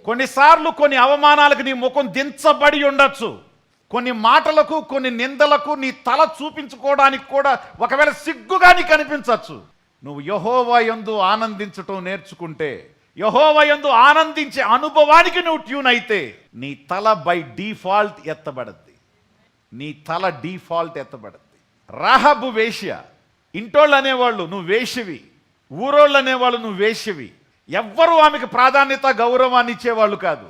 కొన్నిసార్లు కొన్ని అవమానాలకు నీ ముఖం దించబడి ఉండొచ్చు. కొన్ని మాటలకు, కొన్ని నిందలకు నీ తల చూపించుకోవడానికి కూడా ఒకవేళ సిగ్గుగా నీకు అనిపించవచ్చు. నువ్వు యెహోవా యందు ఆనందించటం నేర్చుకుంటే, యెహోవా యందు ఆనందించే అనుభవానికి నువ్వు ట్యూన్ అయితే, నీ తల బై డిఫాల్ట్ ఎత్తబడద్ది. నీ తల డిఫాల్ట్ ఎత్తబడద్ది. రాహబు వేశ్య. ఇంటోళ్ళు అనేవాళ్ళు నువ్వు వేశ్యవి, ఊరోళ్ళు అనేవాళ్ళు నువ్వు వేశ్యవి. ఎవ్వరూ ఆమెకు ప్రాధాన్యత, గౌరవాన్ని ఇచ్చేవాళ్ళు కాదు.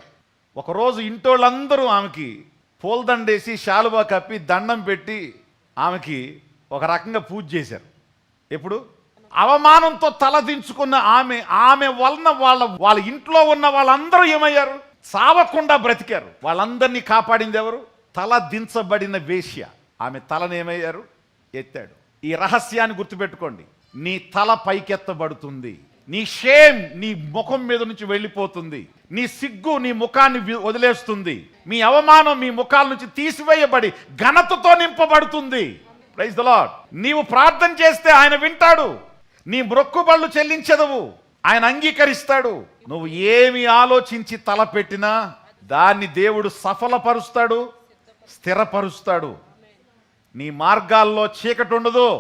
ఒకరోజు ఇంటోళ్ళందరూ ఆమెకి పూలదండేసి శాలువా కప్పి దండం పెట్టి ఆమెకి ఒక రకంగా పూజ చేశారు. ఎప్పుడు? అవమానంతో తలదించుకున్న ఆమె వలన వాళ్ళ ఇంట్లో ఉన్న వాళ్ళందరూ ఏమయ్యారు? చావకుండా బ్రతికారు. వాళ్ళందరినీ కాపాడింది ఎవరు? తల దించబడిన వేశ్య. ఆమె తలను ఏమయ్యారు? ఎత్తాడు. ఈ రహస్యాన్ని గుర్తుపెట్టుకోండి. నీ తల పైకెత్తబడుతుంది. నీ షేమ్ నీ ముఖం మీద నుంచి వెళ్ళిపోతుంది. నీ సిగ్గు నీ ముఖాన్ని వదిలేస్తుంది. మీ అవమానం మీ ముఖాల నుంచి తీసివేయబడి ఘనతతో నింపబడుతుంది. Praise the Lord. నీవు ప్రార్థన చేస్తే ఆయన వింటాడు. నీ మొక్కుబళ్ళు చెల్లించదవు, ఆయన అంగీకరిస్తాడు. నువ్వు ఏమి ఆలోచించి తలపెట్టినా దాన్ని దేవుడు సఫలపరుస్తాడు, స్థిరపరుస్తాడు. నీ మార్గాల్లో చీకటి ఉండదు.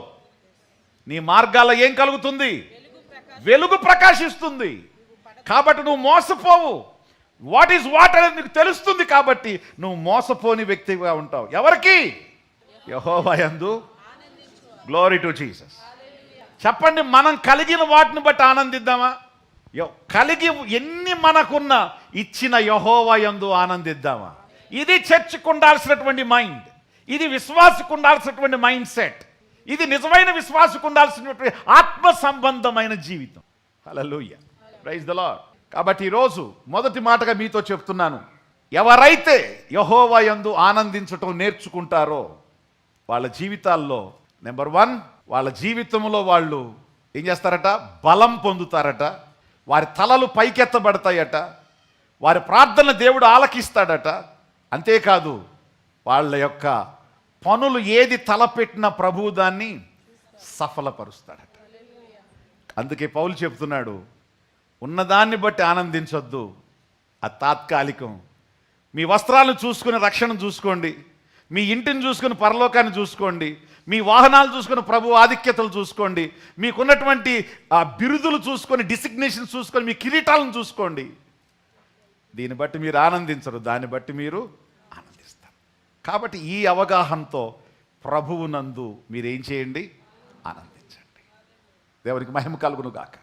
నీ మార్గాల్లో ఏం కలుగుతుంది? వెలుగు ప్రకాశిస్తుంది. కాబట్టి నువ్వు మోసపోవు. వాట్ ఈజ్ వాట్ అనేది నీకు తెలుస్తుంది. కాబట్టి నువ్వు మోసపోని వ్యక్తిగా ఉంటావు. ఎవరికి? యెహోవా యందు. Glory to Jesus. చెప్పండి, మనం కలిగిన వాటిని బట్టి ఆనందిద్దామా? కలిగి ఎన్ని మనకున్న ఇచ్చిన యెహోవా యందు ఆనందిద్దామా? ఇది చర్చకు ఉండాల్సినటువంటి మైండ్. ఇది విశ్వాసకు ఉండాల్సినటువంటి మైండ్ సెట్. ఇది నిజమైన విశ్వాసకు ఉండాల్సినటువంటి ఆత్మ సంబంధమైన జీవితం. హల్లెలూయా, ప్రైజ్ ది లార్డ్. కాబట్టి ఈరోజు మొదటి మాటగా మీతో చెప్తున్నాను, ఎవరైతే యెహోవా యందు ఆనందించటం నేర్చుకుంటారో వాళ్ళ జీవితాల్లో నెంబర్ 1, వాళ్ళ జీవితంలో వాళ్ళు ఏం చేస్తారట? బలం పొందుతారట. వారి తలలు పైకెత్తబడతాయట. వారి ప్రార్థన దేవుడు ఆలకిస్తాడట. అంతేకాదు, వాళ్ళ యొక్క పనులు ఏది తలపెట్టిన ప్రభువు దాన్ని సఫలపరుస్తాడట. అందుకే పౌలు చెప్తున్నాడు, ఉన్నదాన్ని బట్టి ఆనందించొద్దు, అది తాత్కాలికం. మీ వస్త్రాలను చూసుకుని రక్షణ చూసుకోండి, మీ ఇంటిని చూసుకుని పరలోకాన్ని చూసుకోండి, మీ వాహనాలు చూసుకుని ప్రభు ఆధిక్యతలు చూసుకోండి, మీకున్నటువంటి బిరుదులు చూసుకొని, డిసిగ్నేషన్ చూసుకొని, మీ కిరీటాలను చూసుకోండి. దీన్ని బట్టి మీరు ఆనందించరు, దాన్ని బట్టి మీరు ఆనందిస్తారు. కాబట్టి ఈ అవగాహనతో ప్రభువునందు మీరేం చేయండి? ఆనందించండి. దేవునికి మహిమ కలుగును గాక.